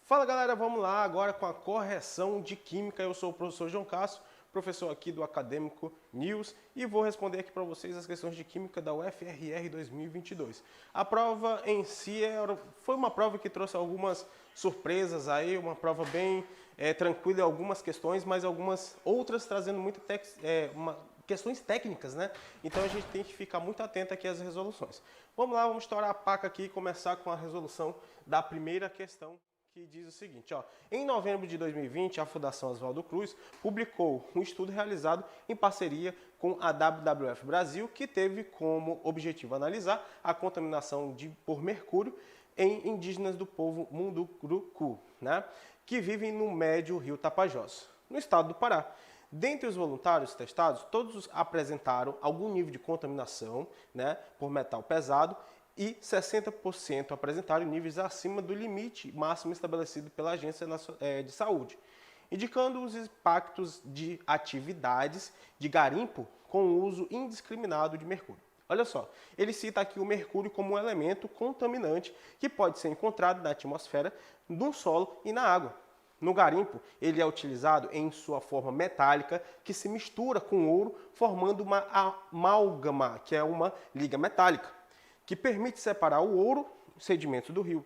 Fala galera, vamos lá agora com a correção de Química. Eu sou o professor João Cássio, professor aqui do Acadêmico News e vou responder aqui para vocês as questões de Química da UFRR 2022. A prova em si foi uma prova que trouxe algumas surpresas aí, uma prova bem tranquila em algumas questões, mas algumas outras trazendo muita questões técnicas, né? Então a gente tem que ficar muito atento aqui às resoluções. Vamos lá, vamos estourar a paca aqui e começar com a resolução da primeira questão, que diz o seguinte, ó: em novembro de 2020, a Fundação Oswaldo Cruz publicou um estudo realizado em parceria com a WWF Brasil, que teve como objetivo analisar a contaminação por mercúrio em indígenas do povo Munduruku, né, que vivem no médio rio Tapajós, no estado do Pará. Dentre os voluntários testados, todos apresentaram algum nível de contaminação, né, por metal pesado, e 60% apresentaram níveis acima do limite máximo estabelecido pela Agência de Saúde, indicando os impactos de atividades de garimpo com o uso indiscriminado de mercúrio. Olha só, ele cita aqui o mercúrio como um elemento contaminante que pode ser encontrado na atmosfera, no solo e na água. No garimpo, ele é utilizado em sua forma metálica, que se mistura com ouro, formando uma amálgama, que é uma liga metálica, que permite separar o ouro, os sedimentos do rio.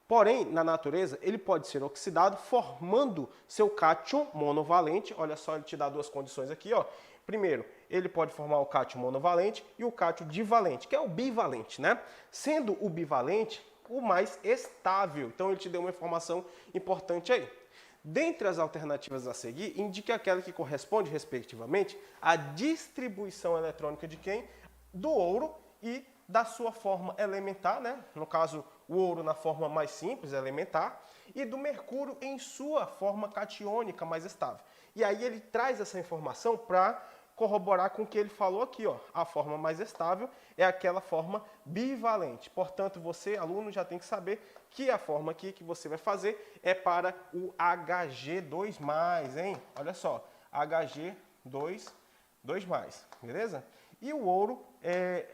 Porém, na natureza, ele pode ser oxidado, formando seu cátion monovalente. Olha só, ele te dá duas condições aqui, ó. Primeiro, ele pode formar o cátion monovalente e o cátion divalente, que é o bivalente, né? Sendo o bivalente o mais estável. Então, ele te deu uma informação importante aí. Dentre as alternativas a seguir, indique aquela que corresponde, respectivamente, à distribuição eletrônica de quem? Do ouro e da sua forma elementar, né? No caso, o ouro na forma mais simples, elementar, e do mercúrio em sua forma catiônica mais estável. E aí ele traz essa informação para corroborar com o que ele falou aqui, ó. A forma mais estável é aquela forma bivalente. Portanto, você, aluno, já tem que saber que a forma aqui que você vai fazer é para o Hg2+, hein? Olha só, Hg2+, beleza? E o ouro é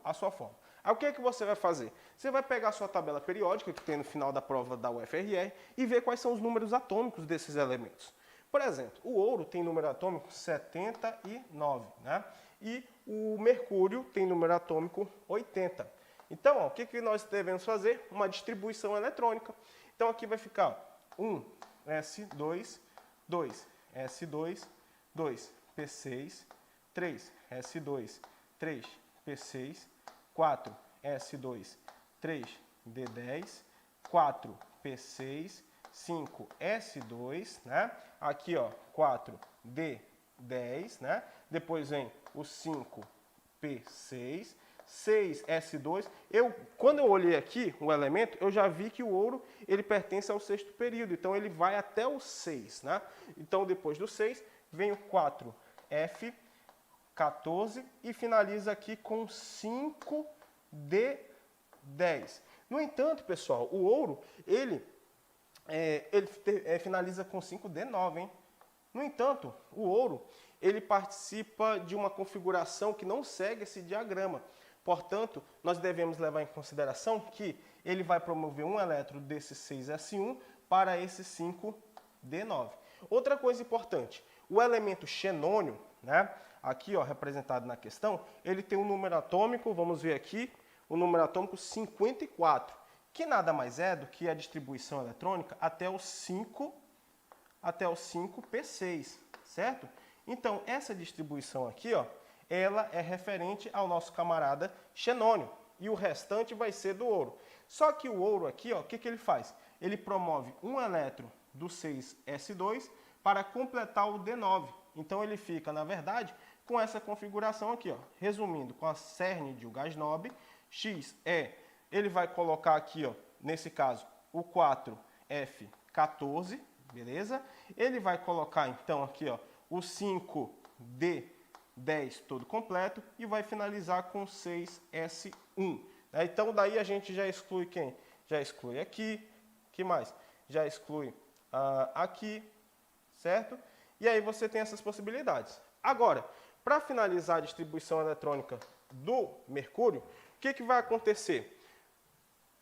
a sua forma. Aí o que é que você vai fazer? Você vai pegar a sua tabela periódica que tem no final da prova da UFRR e ver quais são os números atômicos desses elementos. Por exemplo, o ouro tem número atômico 79, né? E o mercúrio tem número atômico 80. Então, ó, o que nós devemos fazer? Uma distribuição eletrônica. Então aqui vai ficar 1, S2, 2, S2, 2, P6, 3, S2, 3, P6, 4, S2, 3, D10, 4, P6, 5, S2, né? Aqui, ó, 4, D10, né? Depois vem o 5, P6, 6, S2. Quando eu olhei aqui o elemento, eu já vi que o ouro, ele pertence ao sexto período, então ele vai até o 6, né? Então, depois do 6, vem o 4, F, 14 e finaliza aqui com 5 D10. No entanto, pessoal, o ouro, ele finaliza com 5 D9, hein? No entanto, o ouro, ele participa de uma configuração que não segue esse diagrama. Portanto, nós devemos levar em consideração que ele vai promover um elétron desse 6s1 para esse 5d9. Outra coisa importante, o elemento xenônio, né, aqui, ó, representado na questão, ele tem um número atômico, vamos ver aqui, o número atômico 54, que nada mais é do que a distribuição eletrônica até o 5p6, certo? Então, essa distribuição aqui, ó, ela é referente ao nosso camarada xenônio, e o restante vai ser do ouro. Só que o ouro aqui, ó, o que ele faz? Ele promove um elétron do 6s2 para completar o d9. Então, ele fica, na verdade, com essa configuração aqui, ó. Resumindo, com a cerne de um gás nobre, X ele vai colocar aqui, ó, nesse caso, o 4F14, beleza? Ele vai colocar, então, aqui, ó, o 5D10 todo completo e vai finalizar com 6S1. Então, daí a gente já exclui quem? Já exclui aqui, que mais? Já exclui aqui, certo? E aí você tem essas possibilidades. Agora, para finalizar a distribuição eletrônica do mercúrio, o que vai acontecer?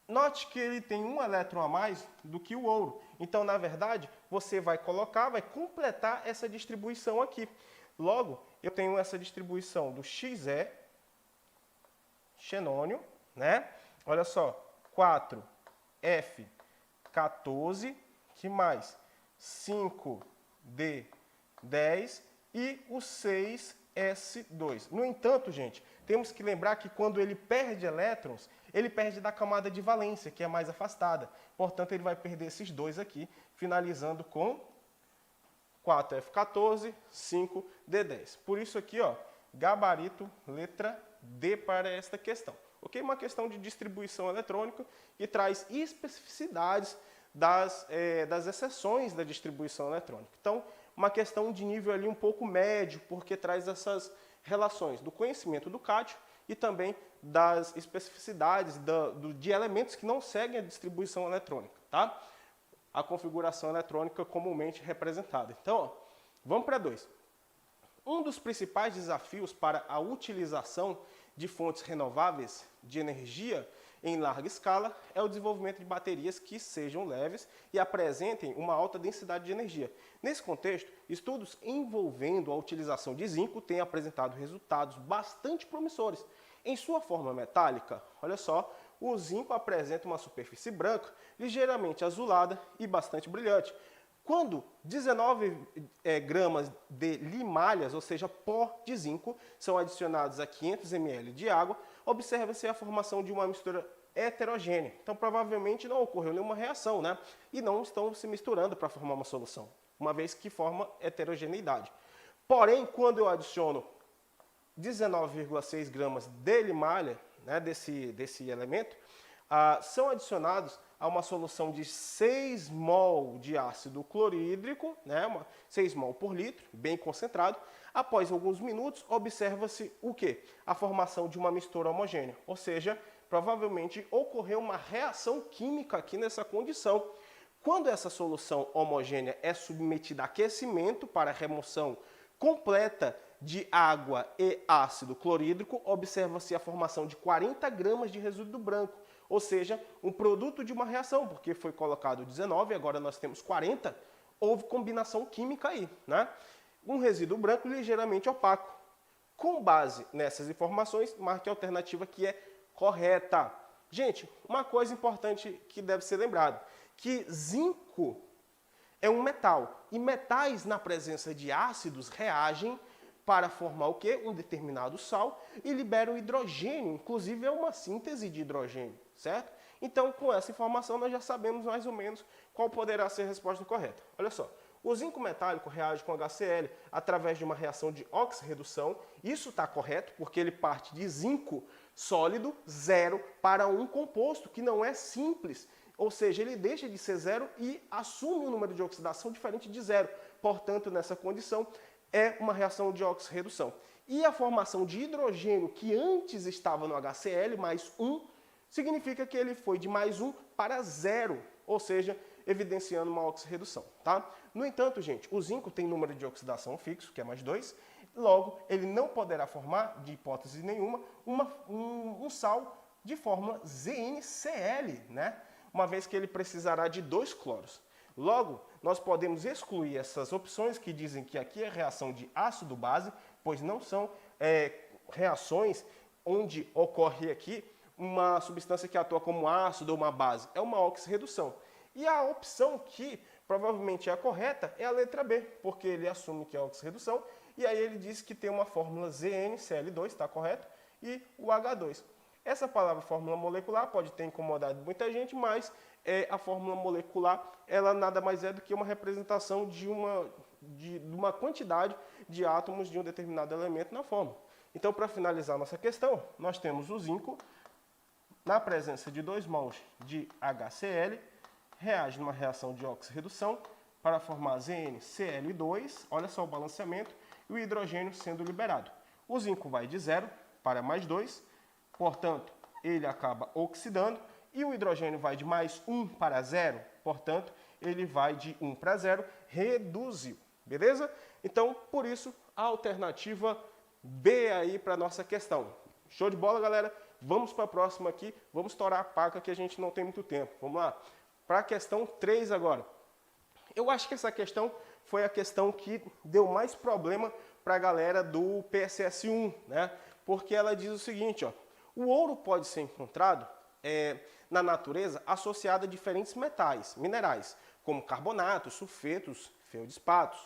Note que ele tem um elétron a mais do que o ouro. Então, na verdade, você vai colocar, vai completar essa distribuição aqui. Logo, eu tenho essa distribuição do Xe, xenônio, né? Olha só, 4F14, que mais? 5D10 e o 6S2. No entanto, gente, temos que lembrar que quando ele perde elétrons, ele perde da camada de valência, que é mais afastada. Portanto, ele vai perder esses dois aqui, finalizando com 4F14, 5D10. Por isso aqui, ó, gabarito letra D para esta questão. Ok? Uma questão de distribuição eletrônica que traz especificidades das exceções da distribuição eletrônica. Então, uma questão de nível ali um pouco médio, porque traz essas relações do conhecimento do Cátio e também das especificidades de elementos que não seguem a distribuição eletrônica, tá? A configuração eletrônica comumente representada. Então, ó, vamos para 2. Um dos principais desafios para a utilização de fontes renováveis de energia em larga escala é o desenvolvimento de baterias que sejam leves e apresentem uma alta densidade de energia. Nesse contexto, estudos envolvendo a utilização de zinco têm apresentado resultados bastante promissores. Em sua forma metálica, olha só, o zinco apresenta uma superfície branca, ligeiramente azulada e bastante brilhante. Quando 19 gramas de limalhas, ou seja, pó de zinco, são adicionados a 500 ml de água, observa-se a formação de uma mistura heterogênea. Então, provavelmente não ocorreu nenhuma reação, né? E não estão se misturando para formar uma solução, uma vez que forma heterogeneidade. Porém, quando eu adiciono 19,6 gramas de limalha, né, desse elemento, são adicionados a uma solução de 6 mol de ácido clorídrico, né, 6 mol por litro, bem concentrado. Após alguns minutos, observa-se o quê? A formação de uma mistura homogênea, ou seja, provavelmente ocorreu uma reação química aqui nessa condição. Quando essa solução homogênea é submetida a aquecimento para remoção completa de água e ácido clorídrico, observa-se a formação de 40 gramas de resíduo branco, ou seja, um produto de uma reação, porque foi colocado 19, agora nós temos 40, houve combinação química aí, né? Um resíduo branco ligeiramente opaco. Com base nessas informações, marque a alternativa que é correta. Gente, uma coisa importante que deve ser lembrado, que zinco é um metal, e metais na presença de ácidos reagem para formar o quê? Um determinado sal e liberam hidrogênio, inclusive é uma síntese de hidrogênio, certo? Então, com essa informação, nós já sabemos mais ou menos qual poderá ser a resposta correta. Olha só, o zinco metálico reage com HCl através de uma reação de oxirredução. Isso está correto, porque ele parte de zinco sólido, 0, para um composto, que não é simples. Ou seja, ele deixa de ser 0 e assume um número de oxidação diferente de 0. Portanto, nessa condição, é uma reação de oxirredução. E a formação de hidrogênio, que antes estava no HCl, mais 1, significa que ele foi de mais 1 para 0, ou seja, evidenciando uma oxirredução, tá? No entanto, gente, o zinco tem número de oxidação fixo, que é mais 2, logo, ele não poderá formar, de hipótese nenhuma, um sal de fórmula ZnCl, né? Uma vez que ele precisará de 2 cloros. Logo, nós podemos excluir essas opções que dizem que aqui é reação de ácido-base, pois não são reações onde ocorre aqui uma substância que atua como ácido ou uma base. É uma oxirredução. E a opção que provavelmente é a correta é a letra B, porque ele assume que é oxirredução, e aí ele diz que tem uma fórmula ZnCl2, está correto? E o H2. Essa palavra fórmula molecular pode ter incomodado muita gente, mas a fórmula molecular ela nada mais é do que uma representação de uma quantidade de átomos de um determinado elemento na fórmula. Então, para finalizar nossa questão, nós temos o zinco, na presença de 2 mols de HCl, reage numa reação de oxirredução para formar ZnCl2, olha só o balanceamento, e o hidrogênio sendo liberado. O zinco vai de 0 para mais 2, portanto, ele acaba oxidando, e o hidrogênio vai de mais 1 para 0, portanto, ele vai de 1 para 0, reduziu, beleza? Então, por isso, a alternativa B aí para a nossa questão. Show de bola, galera? Vamos para a próxima aqui, vamos estourar a paca que a gente não tem muito tempo. Vamos lá. Para a questão 3 agora. Eu acho que essa questão foi a questão que deu mais problema para a galera do PSS1, né? Porque ela diz o seguinte, ó, o ouro pode ser encontrado na natureza associado a diferentes metais, minerais, como carbonatos, sulfetos, feldspatos.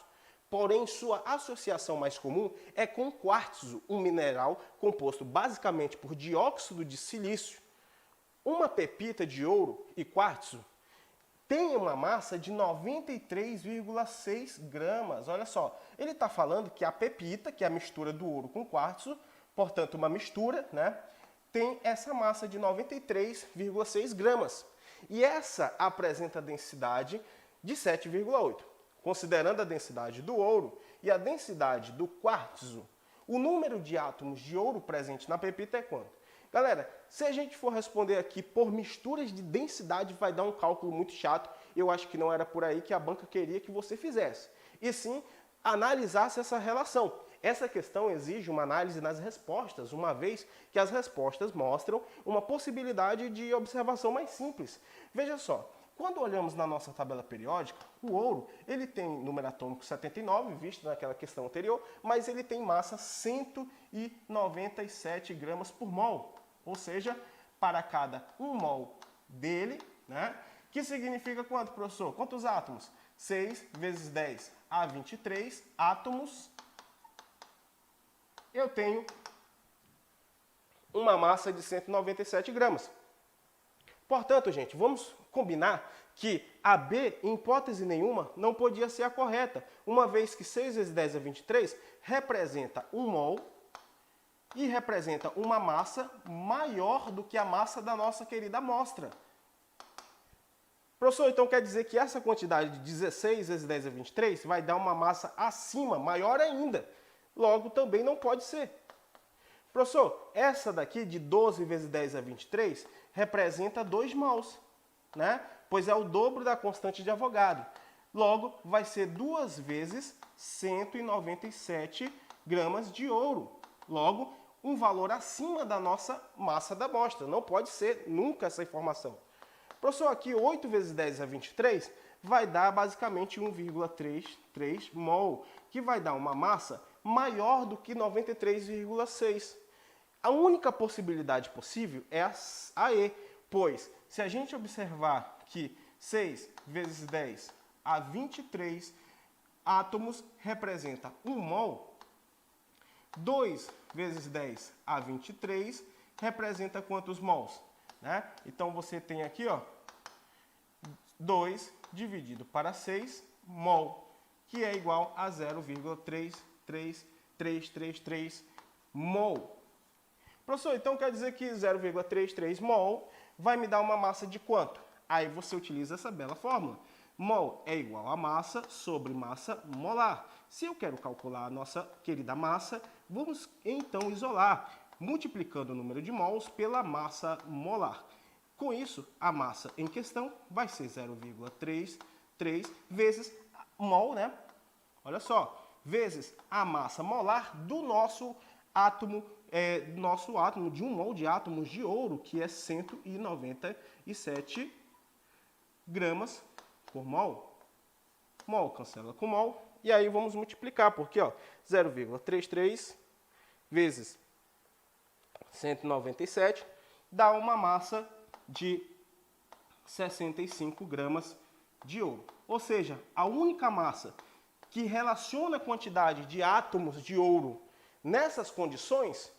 Porém, sua associação mais comum é com o quartzo, um mineral composto basicamente por dióxido de silício. Uma pepita de ouro e quartzo tem uma massa de 93,6 gramas. Olha só, ele está falando que a pepita, que é a mistura do ouro com quartzo, portanto uma mistura, né, tem essa massa de 93,6 gramas. E essa apresenta densidade de 7,8. Considerando a densidade do ouro e a densidade do quartzo, o número de átomos de ouro presente na pepita é quanto? Galera, se a gente for responder aqui por misturas de densidade, vai dar um cálculo muito chato. Eu acho que não era por aí que a banca queria que você fizesse. E sim, analisasse essa relação. Essa questão exige uma análise nas respostas, uma vez que as respostas mostram uma possibilidade de observação mais simples. Veja só, quando olhamos na nossa tabela periódica, o ouro ele tem número atômico 79, visto naquela questão anterior, mas ele tem massa 197 gramas por mol. Ou seja, para cada 1 mol dele, né? Que significa quanto, professor? Quantos átomos? 6 vezes 10 a 23 átomos. Eu tenho uma massa de 197 gramas. Portanto, gente, vamos combinar que a B, em hipótese nenhuma, não podia ser a correta, uma vez que 6 vezes 10 a 23 representa 1 mol e representa uma massa maior do que a massa da nossa querida amostra. Professor, então quer dizer que essa quantidade de 16 vezes 10 a 23 vai dar uma massa acima, maior ainda. Logo, também não pode ser. Professor, essa daqui de 12 vezes 10 a 23 representa 2 mols, né? Pois é o dobro da constante de Avogadro. Logo, vai ser 2 vezes 197 gramas de ouro. Logo, um valor acima da nossa massa da amostra. Não pode ser nunca essa informação. Professor, aqui 8 vezes 10 a 23 vai dar basicamente 1,33 mol, que vai dar uma massa maior do que 93,6. A única possibilidade possível é a E, pois se a gente observar que 6 vezes 10 a 23 átomos representa 1 mol, 2 vezes 10 a 23 representa quantos mols? Né? Então você tem aqui, ó, 2 dividido para 6 mol, que é igual a 0,33333 mol. Professor, então quer dizer que 0,33 mol vai me dar uma massa de quanto? Aí você utiliza essa bela fórmula. Mol é igual a massa sobre massa molar. Se eu quero calcular a nossa querida massa, vamos então isolar, multiplicando o número de mols pela massa molar. Com isso, a massa em questão vai ser 0,33 vezes mol, né? Olha só, vezes a massa molar do nosso átomo, de 1 mol de átomos de ouro, que é 197 gramas por mol. Mol cancela com mol. E aí vamos multiplicar, porque 0,33 vezes 197 dá uma massa de 65 gramas de ouro. Ou seja, a única massa que relaciona a quantidade de átomos de ouro nessas condições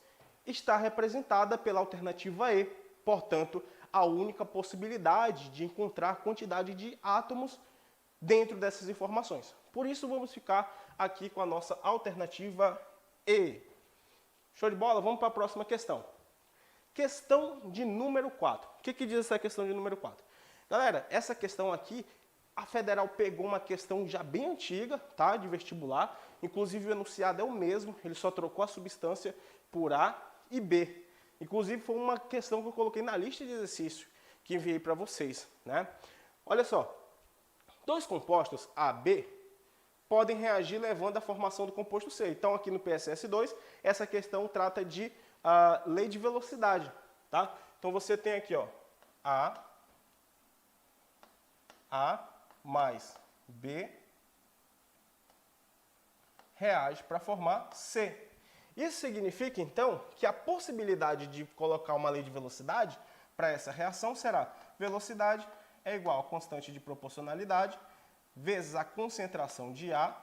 está representada pela alternativa E. Portanto, a única possibilidade de encontrar a quantidade de átomos dentro dessas informações. Por isso, vamos ficar aqui com a nossa alternativa E. Show de bola? Vamos para a próxima questão. Questão de número 4. O que diz essa questão de número 4? Galera, essa questão aqui, a Federal pegou uma questão já bem antiga, tá, de vestibular. Inclusive, o enunciado é o mesmo, ele só trocou a substância por A e B. Inclusive, foi uma questão que eu coloquei na lista de exercício que enviei para vocês, né? Olha só, dois compostos A e B podem reagir levando à formação do composto C. Então, aqui no PSS2, essa questão trata de lei de velocidade. tá? Então você tem aqui, ó, A mais B reage para formar C. Isso significa, então, que a possibilidade de colocar uma lei de velocidade para essa reação será velocidade é igual a constante de proporcionalidade vezes a concentração de A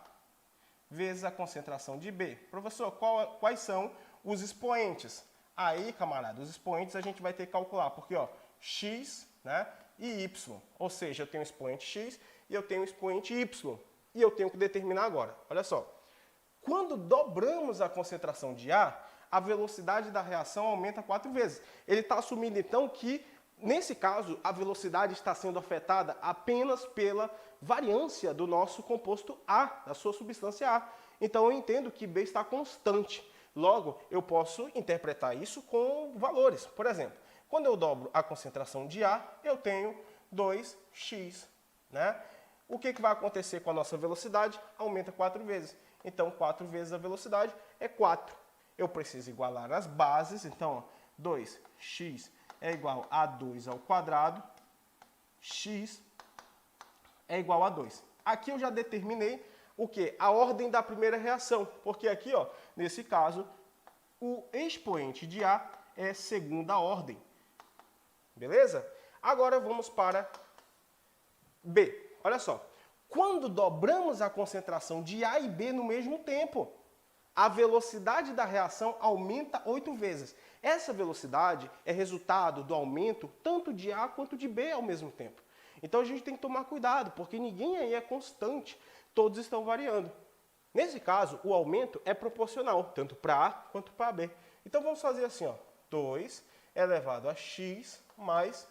vezes a concentração de B. Professor, quais são os expoentes? Aí, camarada, os expoentes a gente vai ter que calcular, porque ó, X, né, e Y. Ou seja, eu tenho o expoente X e eu tenho o expoente Y. E eu tenho que determinar agora. Olha só. Quando dobramos a concentração de A, a velocidade da reação aumenta 4 vezes. Ele está assumindo, então, que, nesse caso, a velocidade está sendo afetada apenas pela variância do nosso composto A, da sua substância A. Então, eu entendo que B está constante. Logo, eu posso interpretar isso com valores. Por exemplo, quando eu dobro a concentração de A, eu tenho 2x, né? O que vai acontecer com a nossa velocidade? Aumenta 4 vezes. Então, 4 vezes a velocidade é 4. Eu preciso igualar as bases. Então, 2x é igual a 2 ao quadrado. X é igual a 2. Aqui eu já determinei o quê? A ordem da primeira reação. Porque aqui, ó, nesse caso, o expoente de A é segunda ordem. Beleza? Agora vamos para B. Olha só. Quando dobramos a concentração de A e B no mesmo tempo, a velocidade da reação aumenta 8 vezes. Essa velocidade é resultado do aumento tanto de A quanto de B ao mesmo tempo. Então a gente tem que tomar cuidado, porque ninguém aí é constante, todos estão variando. Nesse caso, o aumento é proporcional, tanto para A quanto para B. Então vamos fazer assim, ó, 2 elevado a x mais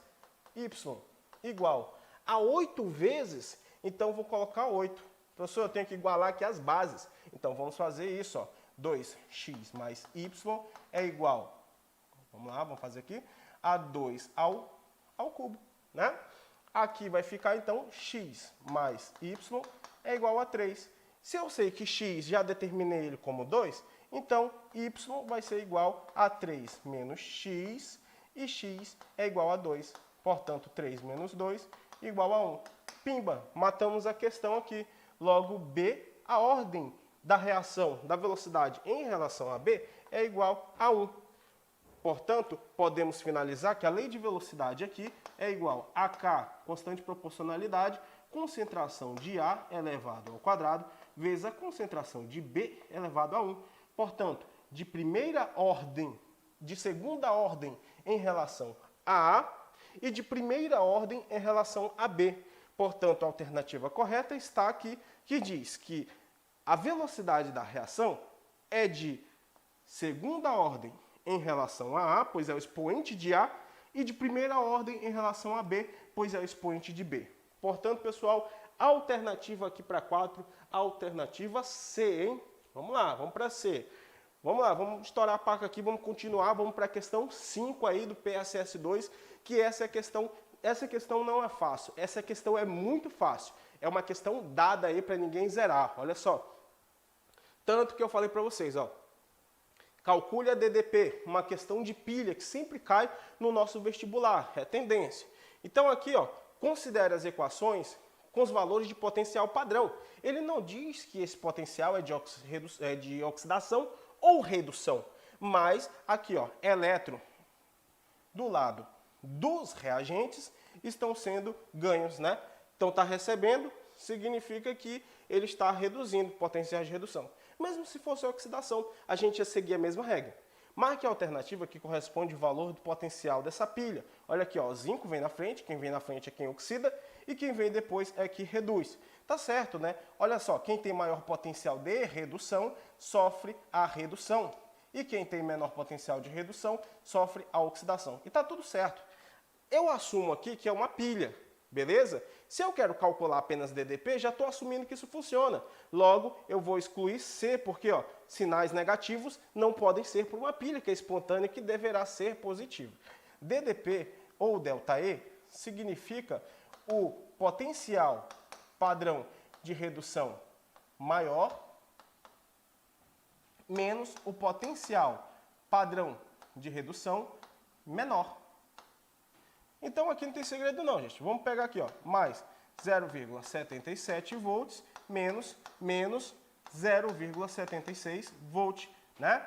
y igual a 8 vezes. Então, vou colocar 8. Professor, eu tenho que igualar aqui as bases. Então, vamos fazer isso. Ó. 2x mais y é igual, vamos lá, vamos fazer aqui, a 2 ao cubo. Né? Aqui vai ficar, então, x mais y é igual a 3. Se eu sei que x já determinei ele como 2, então y vai ser igual a 3 menos x e x é igual a 2. Portanto, 3 menos 2 igual a 1. Pimba, matamos a questão aqui. Logo, B, a ordem da reação da velocidade em relação a B é igual a 1. Portanto, podemos finalizar que a lei de velocidade aqui é igual a K, constante de proporcionalidade, concentração de A elevado ao quadrado, vezes a concentração de B elevado a 1. Portanto, de primeira ordem, de segunda ordem em relação a A e de primeira ordem em relação a B. Portanto, a alternativa correta está aqui, que diz que a velocidade da reação é de segunda ordem em relação a A, pois é o expoente de A, e de primeira ordem em relação a B, pois é o expoente de B. Portanto, pessoal, alternativa aqui para 4, alternativa C, hein? Vamos lá, vamos para C. Vamos lá, vamos estourar a placa aqui, vamos continuar, vamos para a questão 5 aí do PSS2, que essa questão não é fácil, essa questão é muito fácil. É uma questão dada aí para ninguém zerar, olha só. Tanto que eu falei para vocês, ó. Calcule a DDP, uma questão de pilha que sempre cai no nosso vestibular, é tendência. Então aqui, ó, considere as equações com os valores de potencial padrão. Ele não diz que esse potencial é de oxidação ou redução, mas aqui, ó, elétron do lado dos reagentes estão sendo ganhos, né? Então está recebendo, significa que ele está reduzindo potenciais de redução. Mesmo se fosse oxidação, a gente ia seguir a mesma regra. Marque a alternativa que corresponde ao valor do potencial dessa pilha. Olha aqui, ó, zinco vem na frente, quem vem na frente é quem oxida e quem vem depois é que reduz. Tá certo, né? Olha só, quem tem maior potencial de redução sofre a redução. E quem tem menor potencial de redução sofre a oxidação. E tá tudo certo. Eu assumo aqui que é uma pilha, beleza? Se eu quero calcular apenas DDP, já estou assumindo que isso funciona. Logo, eu vou excluir C, porque ó, sinais negativos não podem ser por uma pilha que é espontânea, que deverá ser positivo. DDP, ou ΔE, significa o potencial padrão de redução maior menos o potencial padrão de redução menor. Então aqui não tem segredo não, gente. Vamos pegar aqui, ó, mais 0,77 volts menos 0,76 volt, né?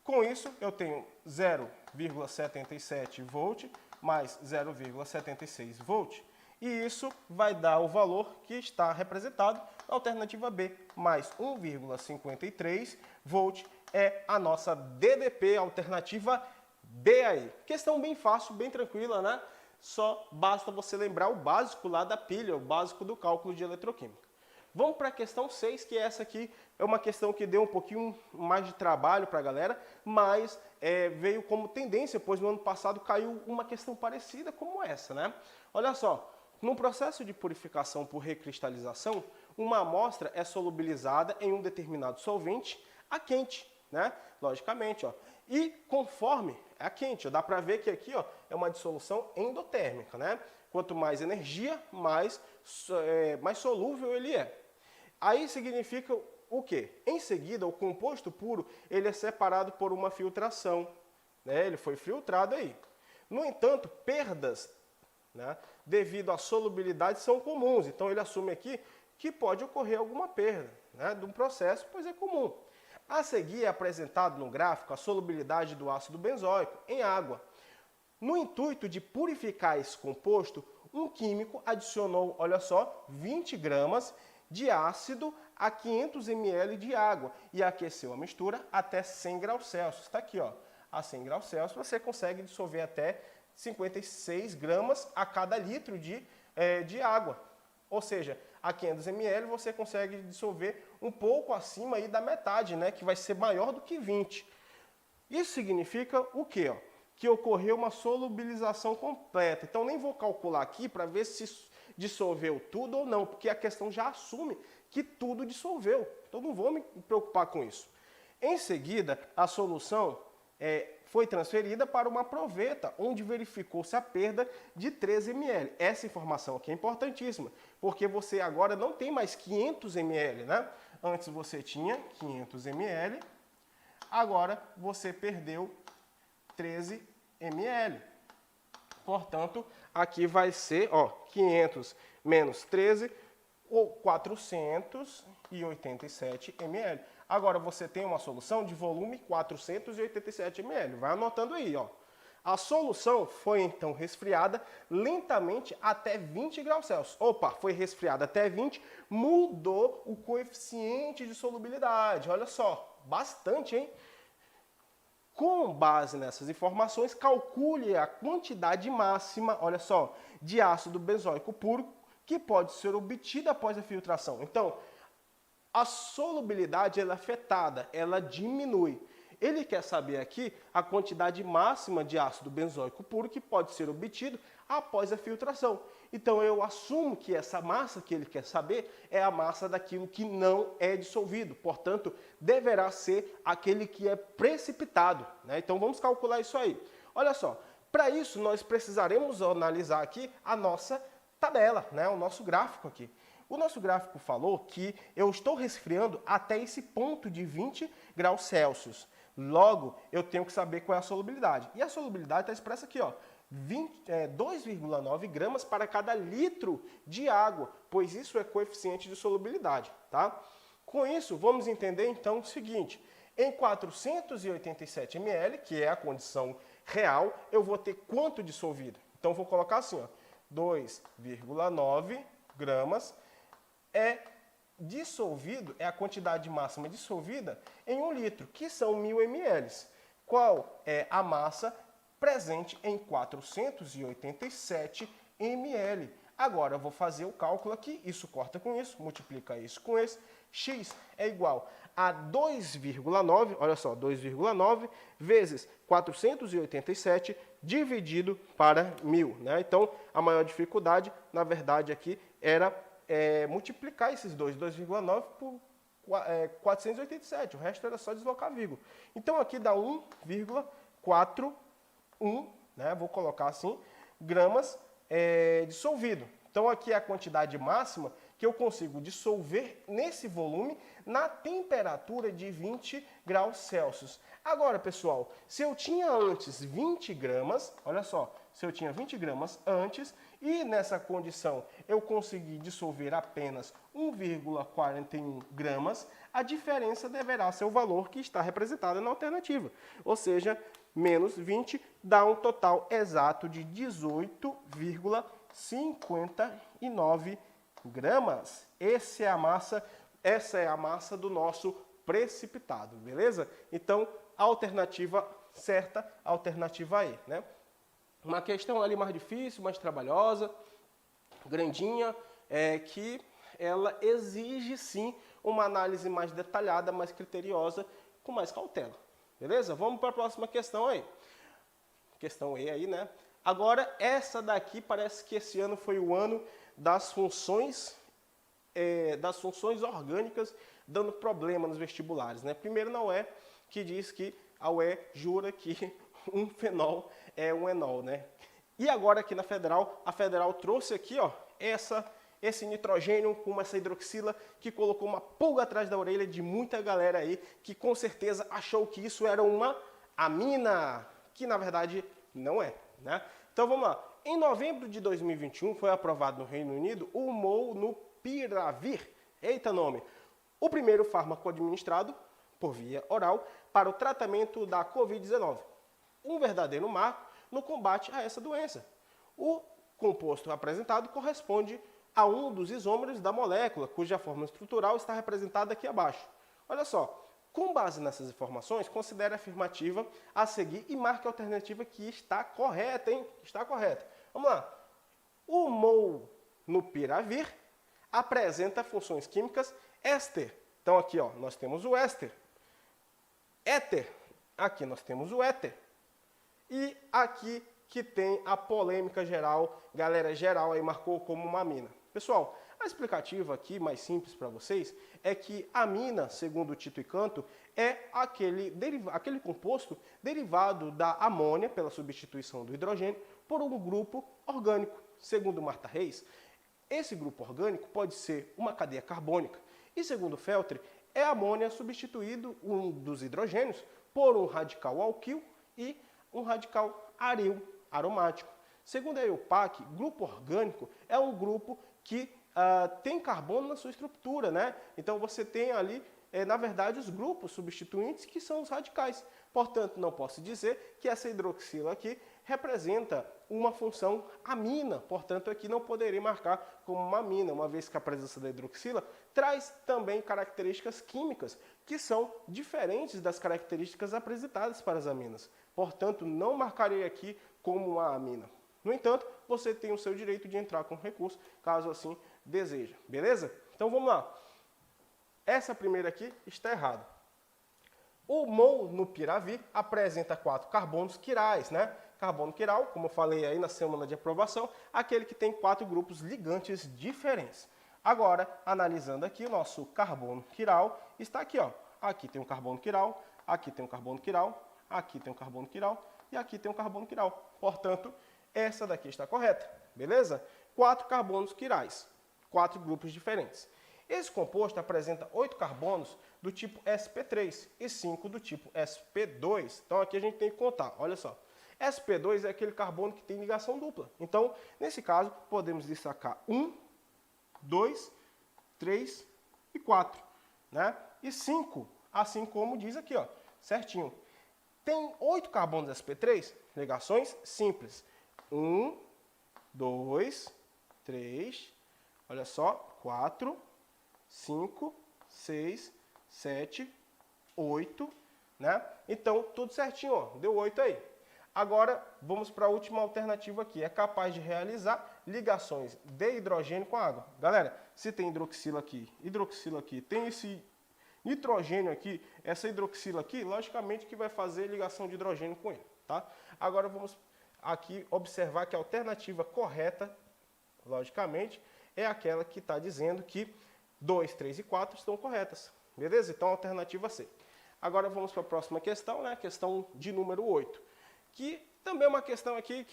Com isso, eu tenho 0,77 volt mais 0,76 volt. E isso vai dar o valor que está representado na alternativa B, mais 1,53 volt é a nossa DDP, alternativa B aí. Questão bem fácil, bem tranquila, né? Só basta você lembrar o básico lá da pilha, o básico do cálculo de eletroquímica. Vamos para a questão 6, que essa aqui é uma questão que deu um pouquinho mais de trabalho para a galera, mas veio como tendência, pois no ano passado caiu uma questão parecida como essa, né? Olha só, no processo de purificação por recristalização, uma amostra é solubilizada em um determinado solvente a quente, né? Logicamente, ó. E conforme é quente, ó, dá para ver que aqui, ó, é uma dissolução endotérmica, né? Quanto mais energia, mais solúvel ele é. Aí significa o quê? Em seguida, o composto puro ele é separado por uma filtração, né? Ele foi filtrado aí. No entanto, perdas, né, devido à solubilidade são comuns. Então ele assume aqui que pode ocorrer alguma perda, né, de um processo, pois é comum. A seguir é apresentado no gráfico a solubilidade do ácido benzoico em água. No intuito de purificar esse composto, um químico adicionou, olha só, 20 gramas de ácido a 500 ml de água e aqueceu a mistura até 100 graus Celsius. Está aqui, ó, a 100 graus Celsius você consegue dissolver até 56 gramas a cada litro de água. Ou seja, a 500 ml você consegue dissolver um pouco acima aí da metade, né, que vai ser maior do que 20. Isso significa o quê? Ó? Que ocorreu uma solubilização completa. Então nem vou calcular aqui para ver se dissolveu tudo ou não, porque a questão já assume que tudo dissolveu. Então não vou me preocupar com isso. Em seguida, a solução foi transferida para uma proveta, onde verificou-se a perda de 13 ml. Essa informação aqui é importantíssima, porque você agora não tem mais 500 ml, né? Antes você tinha 500 ml, agora você perdeu 13 ml. Portanto, aqui vai ser, ó, 500 menos 13, ou 487 ml. Agora você tem uma solução de volume 487 ml. Vai anotando aí, ó. A solução foi então resfriada lentamente até 20 graus Celsius. Opa, foi resfriada até 20, mudou o coeficiente de solubilidade. Olha só, bastante, hein? Com base nessas informações, calcule a quantidade máxima, olha só, de ácido benzoico puro que pode ser obtida após a filtração. Então, a solubilidade ela é afetada, ela diminui. Ele quer saber aqui a quantidade máxima de ácido benzoico puro que pode ser obtido após a filtração. Então eu assumo que essa massa que ele quer saber é a massa daquilo que não é dissolvido. Portanto, deverá ser aquele que é precipitado, né? Então vamos calcular isso aí. Olha só, para isso nós precisaremos analisar aqui a nossa tabela, né? O nosso gráfico aqui. O nosso gráfico falou que eu estou resfriando até esse ponto de 20 graus Celsius. Logo, eu tenho que saber qual é a solubilidade. E a solubilidade está expressa aqui, ó, 2,9 gramas para cada litro de água, pois isso é coeficiente de solubilidade, tá? Com isso, vamos entender então o seguinte: em 487 ml, que é a condição real, eu vou ter quanto dissolvido? Então, vou colocar assim, ó, 2,9 gramas é dissolvido, é a quantidade máxima dissolvida em 1 litro, que são 1000 ml. Qual é a massa presente em 487 ml? Agora eu vou fazer o cálculo aqui, isso corta com isso, multiplica isso com esse, x é igual a 2,9, olha só, 2,9 vezes 487 dividido para 1000, né? Então, a maior dificuldade, na verdade, aqui era multiplicar esses dois, 2,9 por 487, o resto era só deslocar a vírgula. Então, aqui dá 1,41, né? Vou colocar assim, gramas dissolvido. Então, aqui é a quantidade máxima que eu consigo dissolver nesse volume na temperatura de 20 graus Celsius. Agora, pessoal, se eu tinha antes 20 gramas, olha só, se eu tinha 20 gramas antes e nessa condição eu consegui dissolver apenas 1,41 gramas, a diferença deverá ser o valor que está representado na alternativa. Ou seja, menos 20 dá um total exato de 18,59 gramas. Essa é a massa do nosso precipitado, beleza? Então, a alternativa certa, a alternativa E, né? Uma questão ali mais difícil, mais trabalhosa, grandinha, que ela exige sim uma análise mais detalhada, mais criteriosa, com mais cautela, beleza? Vamos para a próxima questão aí. Questão E aí, né? Agora, essa daqui parece que esse ano foi o ano das funções orgânicas dando problema nos vestibulares, né? Primeiro na UE, que diz que a UE jura que um fenol é um enol, né? E agora aqui na Federal, a Federal trouxe aqui, ó, esse nitrogênio com essa hidroxila que colocou uma pulga atrás da orelha de muita galera aí que com certeza achou que isso era uma amina, que na verdade não é, né? Então vamos lá. Em novembro de 2021 foi aprovado no Reino Unido o Molnupiravir, eita nome, o primeiro fármaco administrado por via oral para o tratamento da Covid-19. Um verdadeiro marco no combate a essa doença. O composto apresentado corresponde a um dos isômeros da molécula, cuja forma estrutural está representada aqui abaixo. Olha só, com base nessas informações, considere a afirmativa a seguir e marque a alternativa que está correta, hein? Está correta. Vamos lá. O Molnupiravir apresenta funções químicas éster. Então aqui, ó, nós temos o éster. Éter. Aqui nós temos o éter. E aqui que tem a polêmica geral, galera geral aí marcou como uma amina. Pessoal, a explicativa aqui, mais simples para vocês, é que a amina, segundo Tito e Canto, é aquele composto derivado da amônia, pela substituição do hidrogênio, por um grupo orgânico. Segundo Marta Reis, esse grupo orgânico pode ser uma cadeia carbônica. E segundo Feltri, é a amônia substituído um dos hidrogênios por um radical alquil e um radical aril, aromático. Segundo a EUPAC, grupo orgânico é um grupo que tem carbono na sua estrutura, né? Então você tem ali, na verdade, os grupos substituintes que são os radicais. Portanto, não posso dizer que essa hidroxila aqui representa uma função amina. Portanto, aqui não poderia marcar como uma amina, uma vez que a presença da hidroxila traz também características químicas que são diferentes das características apresentadas para as aminas. Portanto, não marcarei aqui como uma amina. No entanto, você tem o seu direito de entrar com recurso, caso assim deseja. Beleza? Então vamos lá. Essa primeira aqui está errada. O Molnupiravir apresenta 4 carbonos quirais, né? Carbono quiral, como eu falei aí na semana de aprovação, aquele que tem 4 grupos ligantes diferentes. Agora, analisando aqui, o nosso carbono quiral está aqui, ó. Aqui tem um carbono quiral, aqui tem um carbono quiral, aqui tem um carbono quiral e aqui tem um carbono quiral. Portanto, essa daqui está correta, beleza? 4 carbonos quirais, 4 grupos diferentes. Esse composto apresenta 8 carbonos do tipo sp3 e 5 do tipo sp2. Então aqui a gente tem que contar, olha só. sp2 é aquele carbono que tem ligação dupla. Então, nesse caso, podemos destacar 1, 2, 3 e 4, né? E 5, assim como diz aqui, ó, certinho. Tem 8 carbonos sp3, ligações simples. 1, 2, 3, olha só, 4, 5, 6, 7, 8, né? Então, tudo certinho, ó, deu 8 aí. Agora, vamos para a última alternativa aqui. É capaz de realizar ligações de hidrogênio com água. Galera, se tem hidroxila aqui, tem esse nitrogênio aqui, essa hidroxila aqui, logicamente que vai fazer ligação de hidrogênio com ele, tá? Agora, vamos aqui observar que a alternativa correta, logicamente, é aquela que está dizendo que 2, 3 e 4 estão corretas. Beleza? Então, alternativa C. Agora, vamos para a próxima questão, né? Questão de número 8. Que também é uma questão aqui,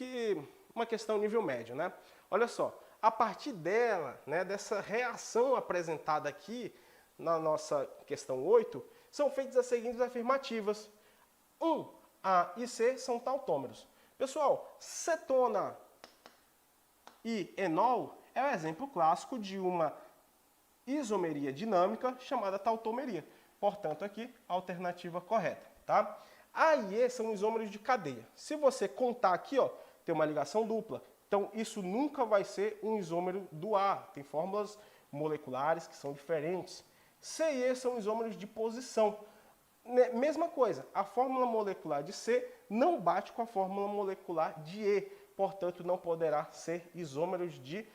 uma questão nível médio, né? Olha só, a partir dela, né, dessa reação apresentada aqui na nossa questão 8, são feitas as seguintes afirmativas. 1, A e C são tautômeros. Pessoal, cetona e enol é um exemplo clássico de uma isomeria dinâmica chamada tautomeria. Portanto, aqui, a alternativa correta, tá? A e E são isômeros de cadeia. Se você contar aqui, ó, tem uma ligação dupla. Então, isso nunca vai ser um isômero do A. Tem fórmulas moleculares que são diferentes. C e E são isômeros de posição. Mesma coisa, a fórmula molecular de C não bate com a fórmula molecular de E. Portanto, não poderá ser isômeros de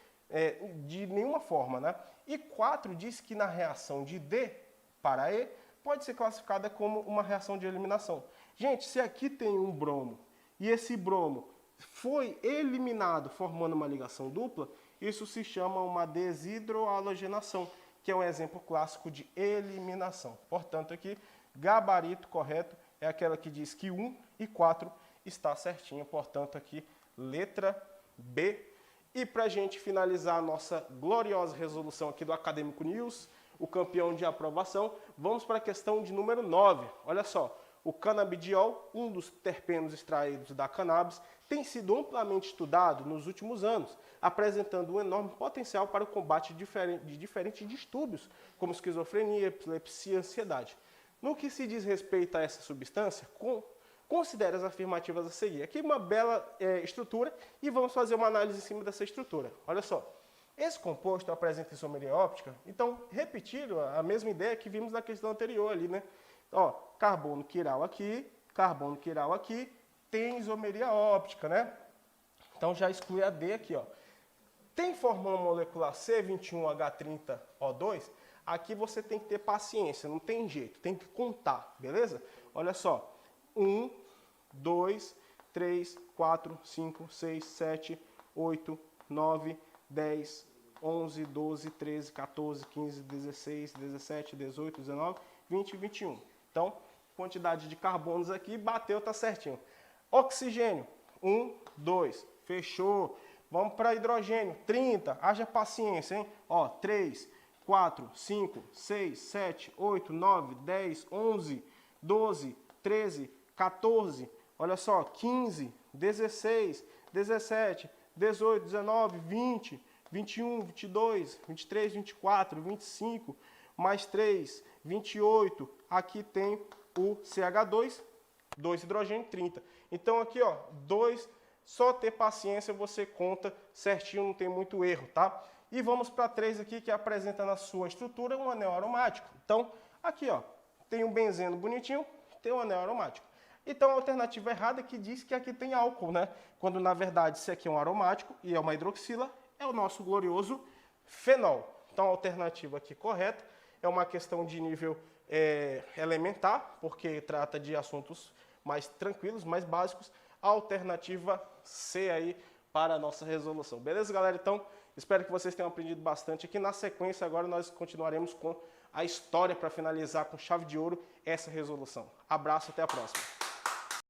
nenhuma forma, né? E 4 diz que na reação de D para E pode ser classificada como uma reação de eliminação. Gente, se aqui tem um bromo e esse bromo foi eliminado formando uma ligação dupla, isso se chama uma desidrohalogenação, que é um exemplo clássico de eliminação. Portanto, aqui, gabarito correto é aquela que diz que 1 e 4 está certinho. Portanto, aqui, letra B. E para a gente finalizar a nossa gloriosa resolução aqui do Acadêmico News, o campeão de aprovação, vamos para a questão de número 9. Olha só, o canabidiol, um dos terpenos extraídos da cannabis, tem sido amplamente estudado nos últimos anos, apresentando um enorme potencial para o combate de diferentes distúrbios, como esquizofrenia, epilepsia e ansiedade. No que se diz respeito a essa substância, considere as afirmativas a seguir. Aqui uma bela estrutura e vamos fazer uma análise em cima dessa estrutura. Olha só, esse composto apresenta isomeria óptica, então repetir a mesma ideia que vimos na questão anterior ali, né? Ó, carbono quiral aqui, tem isomeria óptica, né? Então já exclui a D aqui, ó. Tem fórmula molecular C21H30O2? Aqui você tem que ter paciência, não tem jeito, tem que contar, beleza? Olha só, 1, 2, 3, 4, 5, 6, 7, 8, 9, 10, 11, 12, 13, 14, 15, 16, 17, 18, 19, 20 e 21. Então, quantidade de carbonos aqui, bateu, tá certinho. Oxigênio, 1, 2, fechou. Vamos para hidrogênio, 30, haja paciência, hein? Ó, 3, 4, 5, 6, 7, 8, 9, 10, 11, 12, 13, 14, olha só, 15, 16, 17, 18, 19, 20, 21, 22, 23, 24, 25, mais 3, 28, aqui tem o CH2, 2 hidrogênio, 30. Então aqui, ó, 2, só ter paciência, você conta certinho, não tem muito erro, tá? E vamos para 3 aqui, que apresenta na sua estrutura um anel aromático. Então, aqui, ó, tem um benzeno bonitinho, tem um anel aromático. Então, a alternativa errada é que diz que aqui tem álcool, né? Quando, na verdade, se aqui é um aromático e é uma hidroxila, é o nosso glorioso fenol. Então, a alternativa aqui correta é uma questão de nível elementar, porque trata de assuntos mais tranquilos, mais básicos. A alternativa C aí para a nossa resolução. Beleza, galera? Então, espero que vocês tenham aprendido bastante aqui. Na sequência, agora nós continuaremos com a história para finalizar com chave de ouro essa resolução. Abraço, até a próxima.